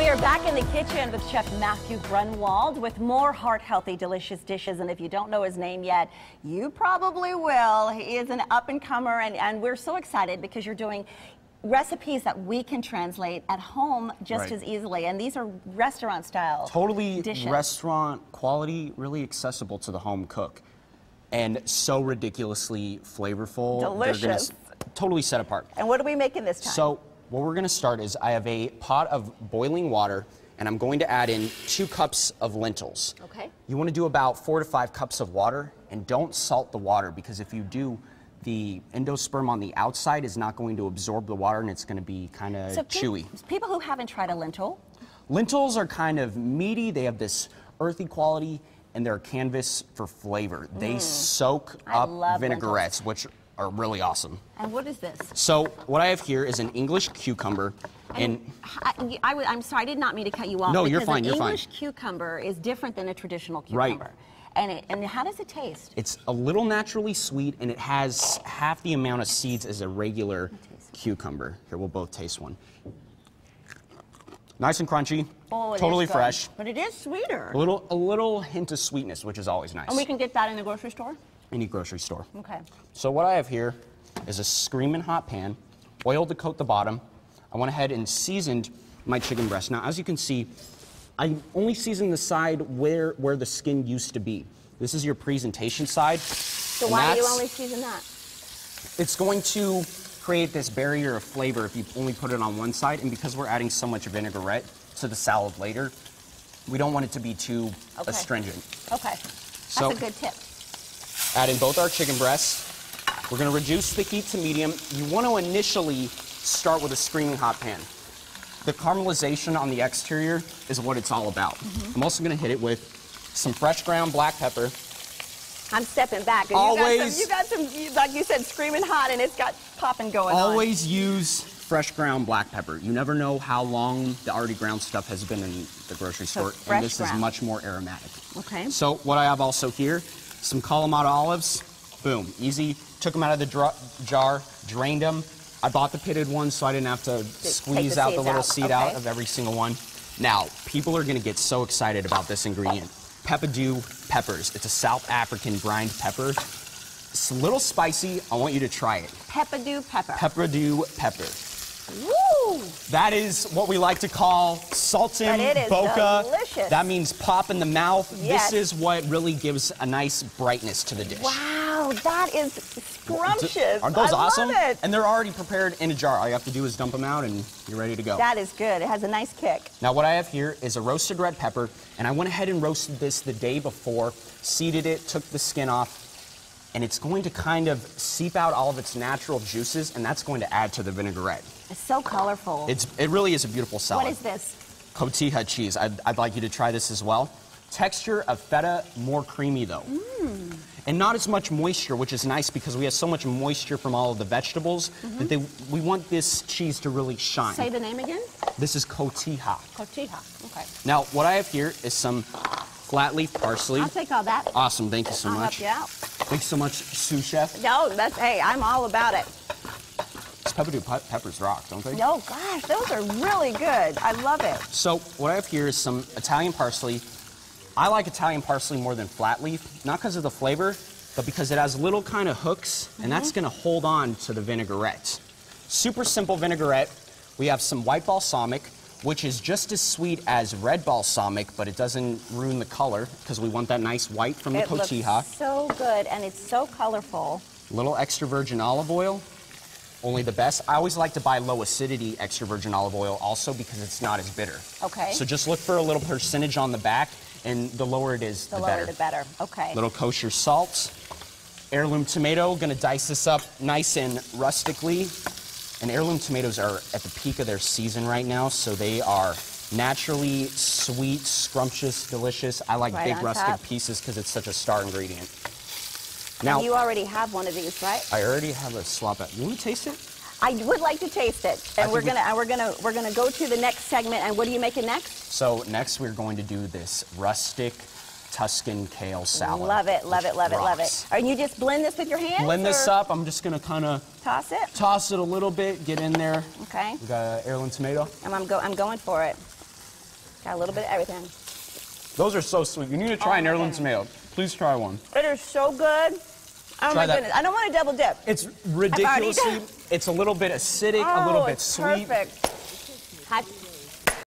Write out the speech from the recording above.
We are back in the kitchen with Chef Matthew Grunwald with more heart-healthy, delicious dishes. And if you don't know his name yet, you probably will. He is an up-and-comer, and we're so excited because you're doing recipes that we can translate at home just as easily. And these are restaurant-style Totally dishes. Restaurant quality, really accessible to the home cook. And so ridiculously flavorful. Delicious. They're gonna totally set apart. And what are we making this time? So what we're gonna start is I have a pot of boiling water, and I'm going to add in 2 cups of lentils. Okay. You wanna do about 4 to 5 cups of water, and don't salt the water, because if you do, the endosperm on the outside is not going to absorb the water, and it's gonna be kinda chewy. People who haven't tried a lentil. Lentils are kind of meaty. They have this earthy quality, and they're a canvas for flavor. They soak up vinaigrettes, which are really awesome. And what is this? So what I have here is an English cucumber. And I'm sorry, I did not mean to cut you off. No, you're fine, you're fine. An English cucumber is different than a traditional cucumber. Right. And how does it taste? It's a little naturally sweet, and it has half the amount of seeds as a regular cucumber. Here, we'll both taste one. Nice and crunchy, totally fresh. But it is sweeter. A little hint of sweetness, which is always nice. And we can get that in the grocery store? Any grocery store. Okay. So what I have here is a screaming hot pan, oil to coat the bottom. I went ahead and seasoned my chicken breast. Now, as you can see, I only seasoned the side where the skin used to be. This is your presentation side. So why do you only season that? It's going to create this barrier of flavor if you only put it on one side, and because we're adding so much vinaigrette to the salad later, we don't want it to be too astringent. Okay, that's a good tip. Add in both our chicken breasts. We're gonna reduce the heat to medium. You want to initially start with a screaming hot pan. The caramelization on the exterior is what it's all about. I'm also gonna hit it with some fresh ground black pepper. I'm stepping back. Always. You got some, like you said, screaming hot, and it's got popping going on. Always use fresh ground black pepper. You never know how long the already ground stuff has been in the grocery store, and this is much more aromatic. Okay. So what I have also here, some Kalamata olives. Boom, easy. Took them out of the jar, drained them. I bought the pitted ones so I didn't have to squeeze out the little seed out of every single one. Now, people are gonna get so excited about this ingredient. Peppadew peppers. It's a South African grind pepper. It's a little spicy. I want you to try it. Peppadew pepper. Peppadew pepper. Woo! That is what we like to call Sultan Boca. Delicious. That means pop in the mouth. Yes. This is what really gives a nice brightness to the dish. Wow, that is scrumptious. Aren't those awesome? I love it. And they're already prepared in a jar. All you have to do is dump them out and you're ready to go. That is good. It has a nice kick. Now what I have here is a roasted red pepper, and I went ahead and roasted this the day before, seeded it, took the skin off, and it's going to kind of seep out all of its natural juices, and that's going to add to the vinaigrette. It's so colorful. It really is a beautiful salad. What is this? Cotija cheese. I'd like you to try this as well. Texture of feta, more creamy though. And not as much moisture, which is nice because we have so much moisture from all of the vegetables that we want this cheese to really shine. Say the name again? This is cotija. Cotija, okay. Now, what I have here is some flat leaf parsley. I'll take all that. Awesome, thank you so much. I'll help you out. Thanks so much, sous chef. No, hey, I'm all about it. These peppadew peppers rock, don't they? Oh gosh, those are really good. I love it. So what I have here is some Italian parsley. I like Italian parsley more than flat leaf, not because of the flavor, but because it has little kind of hooks, and that's gonna hold on to the vinaigrette. Super simple vinaigrette. We have some white balsamic, which is just as sweet as red balsamic, but it doesn't ruin the color, because we want that nice white from the cotija. It looks so good, and it's so colorful. Little extra virgin olive oil, only the best. I always like to buy low acidity extra virgin olive oil also because it's not as bitter. Okay. So just look for a little percentage on the back, and the lower it is, the better. The lower the better, okay. Little kosher salt. Heirloom tomato, gonna dice this up nice and rustically. And heirloom tomatoes are at the peak of their season right now, so they are naturally sweet, scrumptious, delicious. I like big rustic pieces because it's such a star ingredient. Now, and you already have one of these, right? I already have a slop at. You want to taste it? I would like to taste it, and we're gonna go to the next segment. And what are you making next? So next we're going to do this rustic Tuscan kale salad. Love it, love it, love it, love it. And you just blend this with your hands? Blend this up. I'm just gonna kind of toss it. Toss it a little bit. Get in there. Okay. We got an heirloom tomato. And I'm going for it. Got a little bit of everything. Those are so sweet. You need to try an heirloom tomato. Please try one. It is so good. Oh my goodness. I don't want to double dip. It's ridiculously, it's a little bit acidic, a little bit sweet. Perfect. Hot